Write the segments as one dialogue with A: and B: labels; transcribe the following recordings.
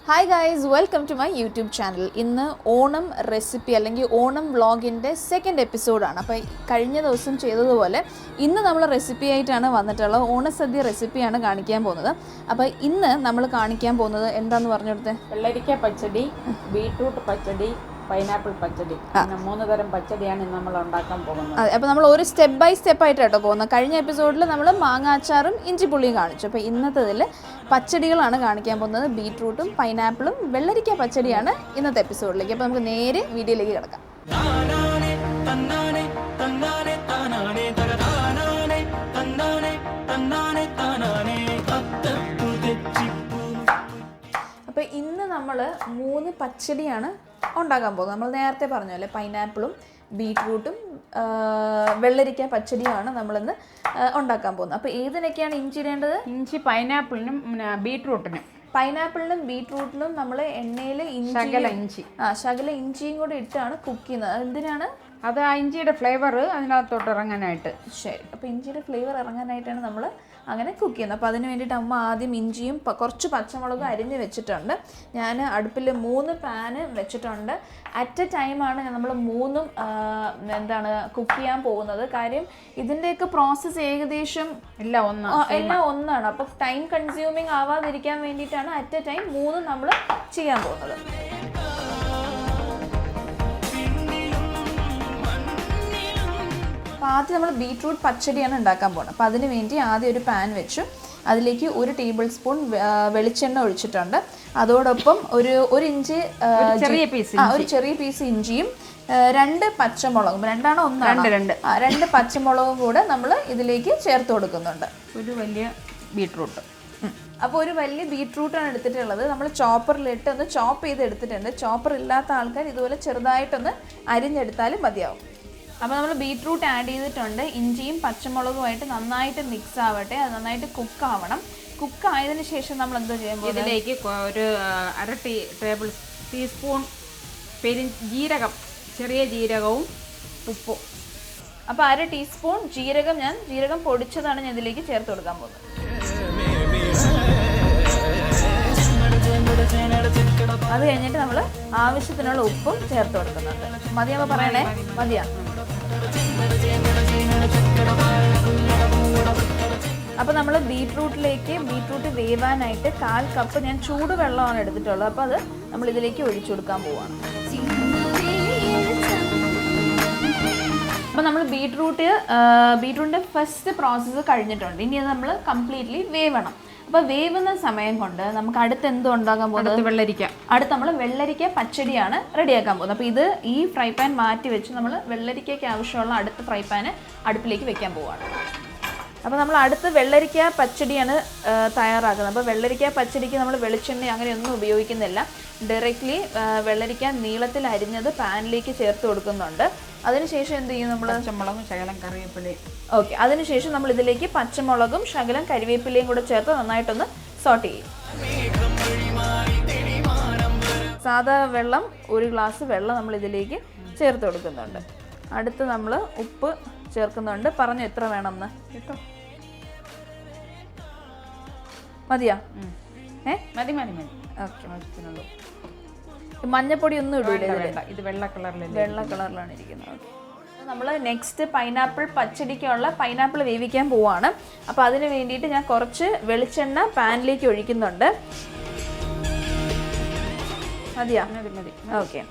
A: Hi guys, welcome to my YouTube channel. ഇന്ന് Onam recipe അല്ലെങ്കിൽ Onam വ്ളോഗിൻ്റെ second എപ്പിസോഡാണ്. അപ്പോൾ കഴിഞ്ഞ ദിവസം ചെയ്തതുപോലെ ഇന്ന് നമ്മൾ റെസിപ്പി ആയിട്ടാണ് വന്നിട്ടുള്ളത്. ഓണസദ്യ റെസിപ്പിയാണ് കാണിക്കാൻ പോകുന്നത്. അപ്പോൾ ഇന്ന് നമ്മൾ കാണിക്കാൻ പോകുന്നത് എന്താന്ന് പറഞ്ഞു കൊടുത്തേ?
B: വെള്ളരിക്ക പച്ചടി, ബീട്രൂട്ട് പച്ചടി, പൈനാപ്പിൾ പച്ചടി. 3 തരം പച്ചടിയാണ് നമ്മൾ ഉണ്ടാക്കാൻ പോകുന്നത്.
A: അതെ, അപ്പോൾ നമ്മൾ ഒരു സ്റ്റെപ്പ് ബൈ സ്റ്റെപ്പ് ആയിട്ട് കേട്ടോ പോകുന്നത്. കഴിഞ്ഞ എപ്പിസോഡിൽ നമ്മൾ മാങ്ങാച്ചാറും ഇഞ്ചിപ്പുള്ളിയും കാണിച്ചു. അപ്പോൾ ഇന്നത്തേതിൽ പച്ചടികളാണ് കാണിക്കാൻ പോകുന്നത്. ബീട്രൂട്ടും പൈനാപ്പിളും വെള്ളരിക്ക പച്ചടിയാണ് ഇന്നത്തെ എപ്പിസോഡിലേക്ക്. അപ്പോൾ നമുക്ക് നേരെ വീഡിയോയിലേക്ക് കിടക്കാം. അപ്പോൾ ഇന്ന് നമ്മൾ 3 പച്ചടിയാണ് ഉണ്ടാക്കാൻ പോകുന്നത്. നമ്മൾ നേരത്തെ പറഞ്ഞല്ലേ, പൈനാപ്പിളും ബീട്രൂട്ടും വെള്ളരിക്ക പച്ചടിയുമാണ് നമ്മളിന്ന് ഉണ്ടാക്കാൻ പോകുന്നത്. അപ്പോൾ ഏതിനൊക്കെയാണ് ഇഞ്ചി ഇടേണ്ടത്?
B: ഇഞ്ചി പൈനാപ്പിളിനും ബീട്രൂട്ടിനും.
A: പൈനാപ്പിളിനും ബീട്രൂട്ടിനും നമ്മൾ എണ്ണയിൽ ശകല ഇഞ്ചിയും കൂടി ഇട്ടാണ് കുക്ക് ചെയ്യുന്നത്. എന്തിനാണ്?
B: അത് ആ ഇഞ്ചിയുടെ ഫ്ലേവർ അതിനകത്തോട്ട് ഇറങ്ങാനായിട്ട്.
A: ശരി, അപ്പോൾ ഇഞ്ചിയുടെ ഫ്ലേവർ ഇറങ്ങാനായിട്ടാണ് നമ്മൾ അങ്ങനെ കുക്ക് ചെയ്യുന്നത്. അപ്പോൾ അതിന് വേണ്ടിയിട്ട് അമ്മ ആദ്യം ഇഞ്ചിയും കുറച്ച് പച്ചമുളകും അരിഞ്ഞ് വെച്ചിട്ടുണ്ട്. ഞാൻ അടുപ്പിൽ 3 പാന് വെച്ചിട്ടുണ്ട്. അറ്റ് എ ടൈമാണ് നമ്മൾ 3ഉം കുക്ക് ചെയ്യാൻ പോകുന്നത്. കാര്യം ഇതിൻ്റെയൊക്കെ പ്രോസസ്സ് ഏകദേശം എല്ലാം ഒന്നാണ്. അപ്പോൾ ടൈം കൺസ്യൂമിങ് ആവാതിരിക്കാൻ വേണ്ടിയിട്ടാണ് അറ്റ് എ ടൈം 3 നമ്മൾ ചെയ്യാൻ പോകുന്നത്. അപ്പോൾ ആദ്യം നമ്മൾ ബീട്രൂട്ട് പച്ചടിയാണ് ഉണ്ടാക്കാൻ പോകുന്നത്. അപ്പോൾ അതിന് വേണ്ടി ആദ്യം ഒരു പാൻ വെച്ചു. അതിലേക്ക് 1 ടേബിൾ സ്പൂൺ വെളിച്ചെണ്ണ ഒഴിച്ചിട്ടുണ്ട്. അതോടൊപ്പം ഒരു ചെറിയ പീസ് ഇഞ്ചിയും 2 പച്ചമുളകും, 2 പച്ചമുളകും കൂടെ നമ്മൾ ഇതിലേക്ക് ചേർത്ത് കൊടുക്കുന്നുണ്ട്.
B: ഒരു വലിയ ബീട്രൂട്ട്.
A: അപ്പോൾ ഒരു വലിയ ബീട്രൂട്ടാണ് എടുത്തിട്ടുള്ളത്. നമ്മൾ ചോപ്പറിലിട്ട് ഒന്ന് ചോപ്പ് ചെയ്ത് എടുത്തിട്ടുണ്ട്. ചോപ്പർ ഇല്ലാത്ത ആൾക്കാർ ഇതുപോലെ ചെറുതായിട്ടൊന്ന് അരിഞ്ഞെടുത്താലും മതിയാവും. അപ്പോൾ നമ്മൾ ബീട്രൂട്ട് ആഡ് ചെയ്തിട്ടുണ്ട്. ഇഞ്ചിയും പച്ചമുളകുമായിട്ട് നന്നായിട്ട് മിക്സ് ആവട്ടെ. അത് നന്നായിട്ട് കുക്ക് ആവണം. കുക്ക് ആയതിനു ശേഷം നമ്മൾ എന്തോ ചെയ്യുമ്പോൾ
B: ഇതിലേക്ക് ഒരു 1/2 ടേബിൾ ടീസ്പൂൺ ജീരകം, ചെറിയ ജീരകവും ഉപ്പും.
A: അപ്പോൾ 1/2 ടീസ്പൂൺ ജീരകം പൊടിച്ചതാണ് ഞാൻ ഇതിലേക്ക് ചേർത്ത് കൊടുക്കാൻ പോകുന്നത്. അത് കഴിഞ്ഞിട്ട് നമ്മൾ ആവശ്യത്തിനുള്ള ഉപ്പും ചേർത്ത് കൊടുക്കുന്നുണ്ട്. മതിയാകുമ്പോൾ പറയണേ. മതിയാ? അപ്പോൾ നമ്മൾ ബീട്രൂട്ട് വേവാനായിട്ട് 1/4 കപ്പ് ഞാൻ ചൂടുവെള്ളമാണ് എടുത്തിട്ടുള്ളത്. അപ്പോൾ അത് നമ്മൾ ഇതിലേക്ക് ഒഴിച്ചു കൊടുക്കാൻ പോവാണ്. അപ്പോൾ നമ്മൾ ബീട്രൂട്ടിൻ്റെ ഫസ്റ്റ് പ്രോസസ്സ് കഴിഞ്ഞിട്ടുണ്ട്. ഇനി അത് നമ്മൾ കംപ്ലീറ്റ്ലി വേവണം. അപ്പോൾ വേവുന്ന സമയം കൊണ്ട് നമുക്ക് അടുത്ത് എന്തോ ഉണ്ടാക്കാൻ പോകുന്നത്? അടുത്ത് നമ്മൾ വെള്ളരിക്ക പച്ചടിയാണ് റെഡിയാക്കാൻ പോകുന്നത്. അപ്പോൾ ഈ ഫ്രൈ പാൻ മാറ്റി വെച്ച് നമ്മൾ വെള്ളരിക്കയ്ക്ക് ആവശ്യമുള്ള അടുത്ത ഫ്രൈ പാന് അടുപ്പിലേക്ക് വെക്കാൻ പോവുകയാണ്. അപ്പോൾ നമ്മൾ അടുത്ത് വെള്ളരിക്ക പച്ചടിയാണ് തയ്യാറാക്കുന്നത്. അപ്പോൾ വെള്ളരിക്ക പച്ചടിക്ക് നമ്മൾ വെളിച്ചെണ്ണ അങ്ങനെയൊന്നും ഉപയോഗിക്കുന്നില്ല. ഡയറക്റ്റ്ലി വെള്ളരിക്ക നീളത്തിൽ അരിഞ്ഞത് പാനിലേക്ക് ചേർത്ത് കൊടുക്കുന്നുണ്ട്. അതിനുശേഷം എന്ത് ചെയ്യും? നമ്മൾ
B: പച്ചമുളകും ശകലം കറിവേപ്പിലയും.
A: ഓക്കെ, അതിനുശേഷം നമ്മൾ ഇതിലേക്ക് പച്ചമുളകും ശകലം കരിവേപ്പിലയും കൂടെ ചേർത്ത് നന്നായിട്ടൊന്ന് സോട്ട് ചെയ്യും. സാധാ വെള്ളം, 1 ഗ്ലാസ് വെള്ളം നമ്മൾ ഇതിലേക്ക് ചേർത്ത് കൊടുക്കുന്നുണ്ട്. അടുത്ത് നമ്മൾ ഉപ്പ് ചേർക്കുന്നുണ്ട്. പറഞ്ഞു എത്ര വേണമെന്ന് കേട്ടോ? മതിയാ?
B: മതി.
A: ഓക്കെ. മഞ്ഞപ്പൊടി ഒന്നും ഇടൂല?
B: ഇത് വെള്ള
A: കളറിലാണ് ഇരിക്കുന്നത്. നമ്മൾ നെക്സ്റ്റ് പൈനാപ്പിൾ പച്ചടിക്കുള്ള പൈനാപ്പിൾ വേവിക്കാൻ പോവാണ്. അപ്പോൾ അതിന് വേണ്ടിയിട്ട് ഞാൻ കുറച്ച് വെളിച്ചെണ്ണ പാനിലേക്ക് ഒഴിക്കുന്നുണ്ട്. മതിയാ?
B: മതി.
A: ഓക്കെ.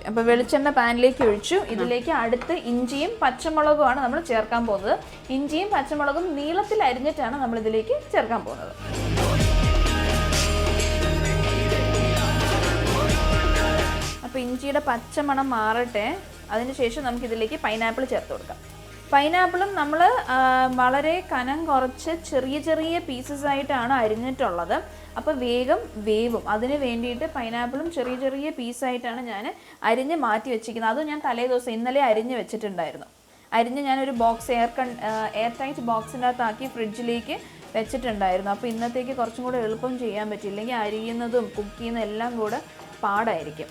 A: അപ്പോൾ വെളിച്ചെണ്ണ പാനിലേക്ക് ഒഴിച്ചു. ഇതിലേക്ക് അടുത്ത് ഇഞ്ചിയും പച്ചമുളകുമാണ് നമ്മൾ ചേർക്കാൻ പോകുന്നത്. ഇഞ്ചിയും പച്ചമുളകും നീളത്തിൽ അരിഞ്ഞിട്ടാണ് നമ്മൾ ഇതിലേക്ക് ചേർക്കാൻ പോകുന്നത്. അപ്പോൾ ഇഞ്ചിയുടെ പച്ചമണം മാറട്ടെ. അതിനുശേഷം നമുക്കിതിലേക്ക് പൈനാപ്പിൾ ചേർത്ത് കൊടുക്കാം. പൈനാപ്പിളും നമ്മൾ വളരെ കനം കുറച്ച് ചെറിയ പീസസ് ആയിട്ടാണ് അരിഞ്ഞിട്ടുള്ളത്. അപ്പോൾ വേഗം വേവും. അതിന് വേണ്ടിയിട്ട് പൈനാപ്പിളും ചെറിയ പീസായിട്ടാണ് ഞാൻ അരിഞ്ഞ് മാറ്റി വെച്ചിരിക്കുന്നത്. അതും ഞാൻ ഇന്നലെ അരിഞ്ഞ് വെച്ചിട്ടുണ്ടായിരുന്നു. ഞാനൊരു ബോക്സ് എയർ ടൈറ്റ് ബോക്സിൻ്റെ അകത്താക്കി ഫ്രിഡ്ജിലേക്ക് വെച്ചിട്ടുണ്ടായിരുന്നു. അപ്പോൾ ഇന്നത്തേക്ക് കുറച്ചും കൂടെ എളുപ്പം ചെയ്യാൻ പറ്റും. ഇല്ലെങ്കിൽ അരിയുന്നതും കുക്ക് ചെയ്യുന്നതും എല്ലാം കൂടെ പാടായിരിക്കും.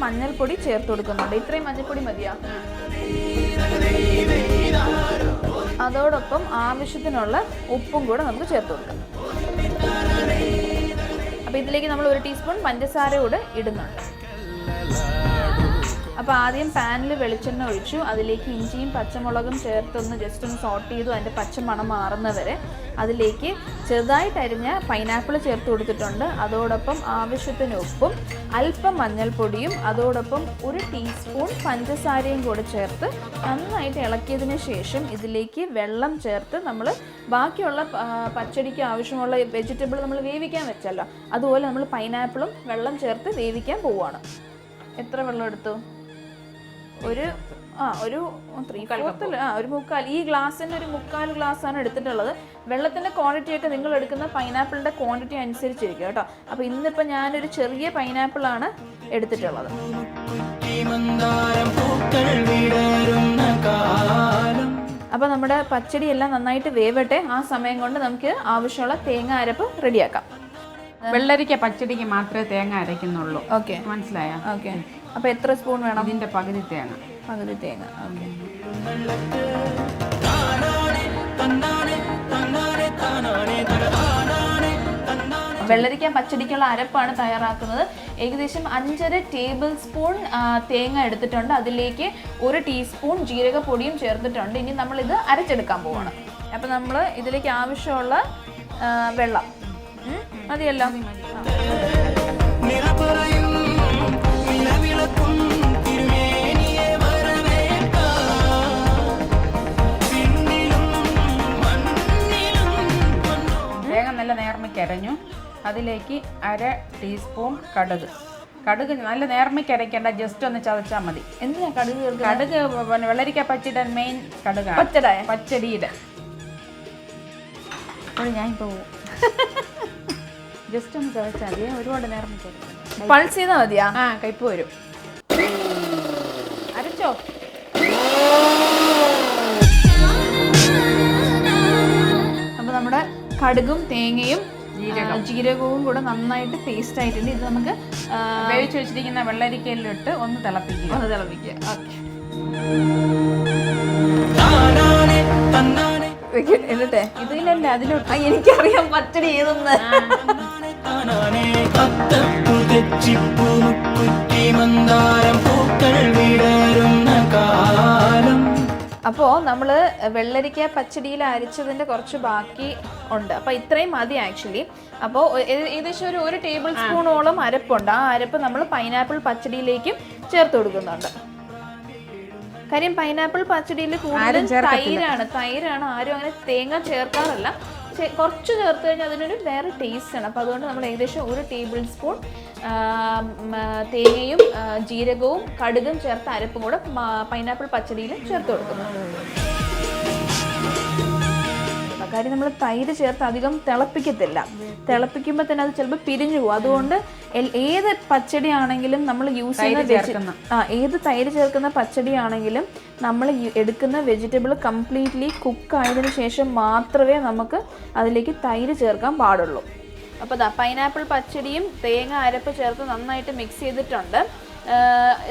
A: മഞ്ഞൾപ്പൊടി ചേർത്ത് കൊടുക്കുന്നുണ്ട്. ഇത്രയും മഞ്ഞൾപ്പൊടി മതിയാ? അതോടൊപ്പം ആവശ്യത്തിനുള്ള ഉപ്പും കൂടെ നമുക്ക് ചേർത്ത് കൊടുക്കാം. അപ്പോൾ ഇതിലേക്ക് നമ്മൾ 1 ടീസ്പൂൺ പഞ്ചസാര കൂടെ ഇടുന്നുണ്ട്. അപ്പോൾ ആദ്യം പാനിൽ വെളിച്ചെണ്ണ ഒഴിച്ചു, അതിലേക്ക് ഇഞ്ചിയും പച്ചമുളകും ചേർത്തൊന്ന് ജസ്റ്റ് ഒന്ന് സോട്ട് ചെയ്തു. അതിൻ്റെ പച്ചമണം മാറുന്നവരെ അതിലേക്ക് ചെറുതായിട്ട് അരിഞ്ഞ പൈനാപ്പിൾ ചേർത്ത് കൊടുത്തിട്ടുണ്ട്. അതോടൊപ്പം ആവശ്യത്തിന് ഉപ്പും അല്പം മഞ്ഞൾപ്പൊടിയും അതോടൊപ്പം 1 ടീസ്പൂൺ പഞ്ചസാരയും കൂടെ ചേർത്ത് നന്നായിട്ട് ഇളക്കിയതിന് ശേഷം ഇതിലേക്ക് വെള്ളം ചേർത്ത് നമ്മൾ ബാക്കിയുള്ള പച്ചടിക്ക് ആവശ്യമുള്ള വെജിറ്റബിൾ നമ്മൾ വേവിക്കാൻ വെച്ചല്ലോ, അതുപോലെ നമ്മൾ പൈനാപ്പിളും വെള്ളം ചേർത്ത് വേവിക്കാൻ പോവുകയാണ്. എത്ര വെള്ളം എടുത്തു? ഒരു 3/4 ഒരു മുക്കാൽ. ഈ ഗ്ലാസ്സിന് ഒരു 3/4 ഗ്ലാസ്സാണ് എടുത്തിട്ടുള്ളത്. വെള്ളത്തിൻ്റെ ക്വാണ്ടിറ്റി ഒക്കെ നിങ്ങൾ എടുക്കുന്ന പൈനാപ്പിളിൻ്റെ ക്വാണ്ടിറ്റി അനുസരിച്ചിരിക്കും കേട്ടോ. അപ്പോൾ ഇന്നിപ്പോൾ ഞാനൊരു ചെറിയ പൈനാപ്പിളാണ് എടുത്തിട്ടുള്ളത്. അപ്പോൾ നമ്മുടെ പച്ചടി എല്ലാം നന്നായിട്ട് വേവട്ടെ. ആ സമയം കൊണ്ട് നമുക്ക് ആവശ്യമുള്ള തേങ്ങ അരപ്പ് റെഡിയാക്കാം.
B: വെള്ളരിക്ക പച്ചടിക്ക് മാത്രമേ തേങ്ങ അരയ്ക്കുന്നുള്ളൂ.
A: ഓക്കെ,
B: മനസ്സിലായോ?
A: ഓക്കെ. അപ്പോൾ എത്ര സ്പൂൺ വേണം?
B: ഇതിൻ്റെ പകുതി തേങ്ങ.
A: ഓക്കെ. വെള്ളരിക്ക പച്ചടിക്കുള്ള അരപ്പാണ് തയ്യാറാക്കുന്നത്. ഏകദേശം 5.5 ടേബിൾ സ്പൂൺ തേങ്ങ എടുത്തിട്ടുണ്ട്. അതിലേക്ക് 1 ടീസ്പൂൺ ജീരകപ്പൊടിയും ചേർത്തിട്ടുണ്ട്. ഇനി നമ്മളിത് അരച്ചെടുക്കാൻ പോവാണ്. അപ്പോൾ നമ്മൾ ഇതിലേക്ക് ആവശ്യമുള്ള വെള്ളം മതിയല്ലോ.
B: തേങ്ങ നല്ല നേർമയ്ക്കരഞ്ഞു. അതിലേക്ക് 1/2 ടീസ്പൂൺ കടുക് നല്ല നേർമയ്ക്കരയ്ക്കേണ്ട, ജസ്റ്റ് ഒന്ന് ചതച്ചാൽ മതി.
A: എന്തിനാ കടുക്?
B: കടുക് വെള്ളരിക്ക പച്ചടിയുടെ മെയിൻ കടുകാണ്. പച്ചടിയുടെ
A: ഞാനിപ്പോൾ
B: ജസ്റ്റ് ഒന്ന് ചതച്ചാൽ മതി, ഒരുപാട് നേർമയ്ക്കരയ്ക്കണം.
A: പൾസ് ചെയ്താൽ മതിയാ?
B: കയ്പ്പ് വരും. അരച്ചോ?
A: അപ്പോൾ നമ്മുടെ കടുകും തേങ്ങയും ജീരകവും കൂടെ നന്നായിട്ട് പേസ്റ്റ് ആയിട്ടുണ്ട്. ഇത് നമുക്ക്
B: വേവിച്ച് വെച്ചിരിക്കുന്ന വെള്ളരിക്കയിലിട്ട് ഒന്ന് തിളപ്പിക്കുക.
A: ഓക്കെ, എന്നിട്ടേ
B: ഇതിലല്ല അതിലോട്ട്.
A: എനിക്കറിയാം പച്ചടി ഏതൊന്ന്. അപ്പോൾ നമ്മൾ വെള്ളരിക്ക പച്ചടിയിൽ അരിച്ചതിൻ്റെ കുറച്ച് ബാക്കി ഉണ്ട്. അപ്പോൾ ഇത്രയും മതി ആക്ച്വലി. അപ്പോൾ ഏകദേശം ഒരു ടേബിൾ സ്പൂണോളം അരപ്പുണ്ട്. ആ അരപ്പ് നമ്മൾ പൈനാപ്പിൾ പച്ചടിയിലേക്കും ചേർത്ത് കൊടുക്കുന്നുണ്ട്. കാര്യം പൈനാപ്പിൾ പച്ചടിയിൽ കൂടുതലും തൈരാണ്. ആരും അങ്ങനെ തേങ്ങ ചേർക്കാറില്ല. കുറച്ച് ചേർത്ത് കഴിഞ്ഞാൽ അതിനൊരു വേറെ ടേസ്റ്റാണ്. അപ്പോൾ അതുകൊണ്ട് നമ്മൾ ഏകദേശം 1 ടേബിൾ സ്പൂൺ തേങ്ങയും ജീരകവും കടുകും ചേർത്ത് അരപ്പും കൂടെ പൈനാപ്പിൾ പച്ചടിയിൽ ചേർത്ത് കൊടുക്കുന്നു. കാര്യം നമ്മൾ തൈര് ചേർത്ത് അധികം തിളപ്പിക്കത്തില്ല. തിളപ്പിക്കുമ്പോൾ തന്നെ അത് ചിലപ്പോൾ പിരിഞ്ഞു പോകും. അതുകൊണ്ട് ഏത് പച്ചടി ആണെങ്കിലും നമ്മൾ യൂസ് ചെയ്യുന്ന ഏത് തൈര് ചേർക്കുന്ന പച്ചടി ആണെങ്കിലും നമ്മൾ എടുക്കുന്ന വെജിറ്റബിൾ കംപ്ലീറ്റ്ലി കുക്ക് ആയതിനു ശേഷം മാത്രമേ നമുക്ക് അതിലേക്ക് തൈര് ചേർക്കാൻ പാടുള്ളൂ. അപ്പോൾ പൈനാപ്പിൾ പച്ചടിയും തേങ്ങ അരപ്പ് ചേർത്ത് നന്നായിട്ട് മിക്സ് ചെയ്തിട്ടുണ്ട്.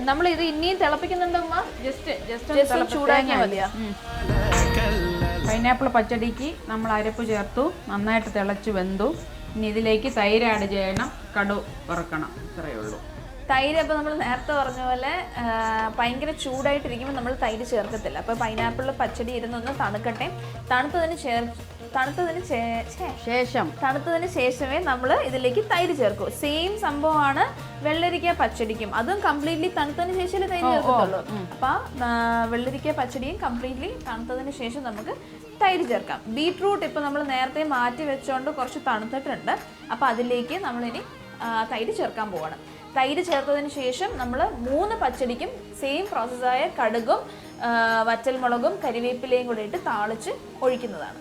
A: നമ്മളിത് ഇനിയും തിളപ്പിക്കുന്നുണ്ടമ്മ? ജസ്റ്റ് ചൂടാക്കിയാൽ മതിയാ?
B: പൈനാപ്പിൾ പച്ചടിക്ക് നമ്മൾ അരപ്പ് ചേർത്തു, നന്നായിട്ട് തിളച്ച് വെന്തു. ഇനി ഇതിലേക്ക് തൈര് ആഡ് ചെയ്യണം, കടു വറക്കണം. ഇത്രയേ ഉള്ളൂ.
A: തൈര് അപ്പോൾ നമ്മൾ നേരത്തെ പറഞ്ഞ പോലെ ഭയങ്കര ചൂടായിട്ടിരിക്കുമ്പോൾ നമ്മൾ തൈര് ചേർക്കത്തില്ല. അപ്പോൾ പൈനാപ്പിൾ പച്ചടി ഇരുന്നൊന്ന് തണുക്കട്ടെ. തണുത്തതിന് ശേഷമേ നമ്മൾ ഇതിലേക്ക് തൈര് ചേർക്കൂ. സെയിം സംഭവമാണ് വെള്ളരിക്ക പച്ചടിക്കും. അതും കംപ്ലീറ്റ്ലി തണുത്തതിന് ശേഷമേ തൈര് ചേർക്കത്തുള്ളൂ. അപ്പോൾ വെള്ളരിക്ക പച്ചടിയും കംപ്ലീറ്റ്ലി തണുത്തതിന് ശേഷം നമുക്ക് തൈര് ചേർക്കാം. ബീട്രൂട്ട് ഇപ്പോൾ നമ്മൾ നേരത്തെ മാറ്റി വെച്ചുകൊണ്ട് കുറച്ച് തണുത്തിട്ടുണ്ട്. അപ്പോൾ അതിലേക്ക് നമ്മളിനി തൈര് ചേർക്കാൻ പോവാണ്. തൈര് ചേർത്തതിന് ശേഷം നമ്മൾ 3 പച്ചടിക്കും സെയിം പ്രോസസ്സായ കടുകും വറ്റൽമുളകും കരിവേപ്പിലയും കൂടെ ഇട്ട് താളിച്ച് ഒഴിക്കുന്നതാണ്.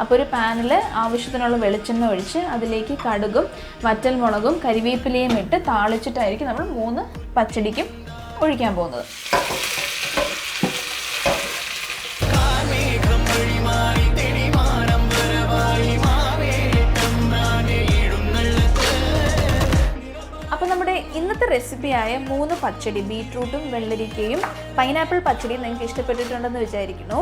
A: അപ്പോൾ ഒരു പാനിൽ ആവശ്യത്തിനുള്ള വെളിച്ചെണ്ണ ഒഴിച്ച് അതിലേക്ക് കടുകും വറ്റൽമുളകും കരിവേപ്പിലയും ഇട്ട് താളിച്ചിട്ടായിരിക്കും നമ്മൾ 3 പച്ചടിക്കും ഒഴിക്കാൻ പോകുന്നത്. റെസിപ്പിയായ 3 പച്ചടി, ബീട്രൂട്ടും വെള്ളരിക്കയും പൈനാപ്പിൾ പച്ചടിയും നിങ്ങൾക്ക് ഇഷ്ടപ്പെട്ടിട്ടുണ്ടെന്ന് വിചാരിക്കുന്നു.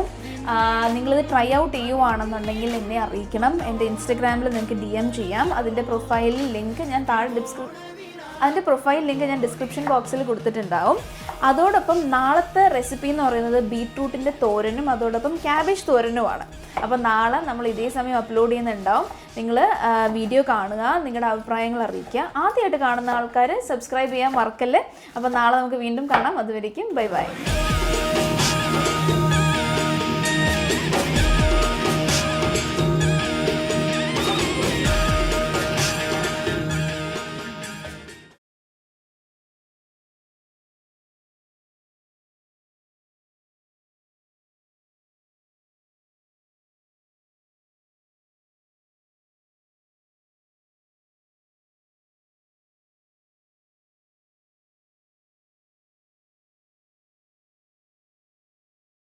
A: നിങ്ങളിത് ട്രൈ ഔട്ട് ചെയ്യുവാണെന്നുണ്ടെങ്കിൽ എന്നെ അറിയിക്കണം. എൻ്റെ ഇൻസ്റ്റഗ്രാമിൽ നിങ്ങൾക്ക് DM ചെയ്യാം. അതിൻ്റെ പ്രൊഫൈൽ ലിങ്ക് ഞാൻ ഡിസ്ക്രിപ്ഷൻ ബോക്സിൽ കൊടുത്തിട്ടുണ്ടാവും. അതോടൊപ്പം നാളത്തെ റെസിപ്പി എന്ന് പറയുന്നത് ബീട്രൂട്ടിൻ്റെ തോരനും അതോടൊപ്പം ക്യാബേജ് തോരനുമാണ്. അപ്പോൾ നാളെ നമ്മൾ ഇതേ സമയം അപ്ലോഡ് ചെയ്യുന്നുണ്ടാവും. നിങ്ങൾ വീഡിയോ കാണുക, നിങ്ങളുടെ അഭിപ്രായങ്ങൾ അറിയിക്കുക. ആദ്യമായിട്ട് കാണുന്ന ആൾക്കാർ സബ്സ്ക്രൈബ് ചെയ്യാൻ മറക്കല്ലേ. അപ്പോൾ നാളെ നമുക്ക് വീണ്ടും കാണാം. അതുവരേക്കും ബൈ ബൈ.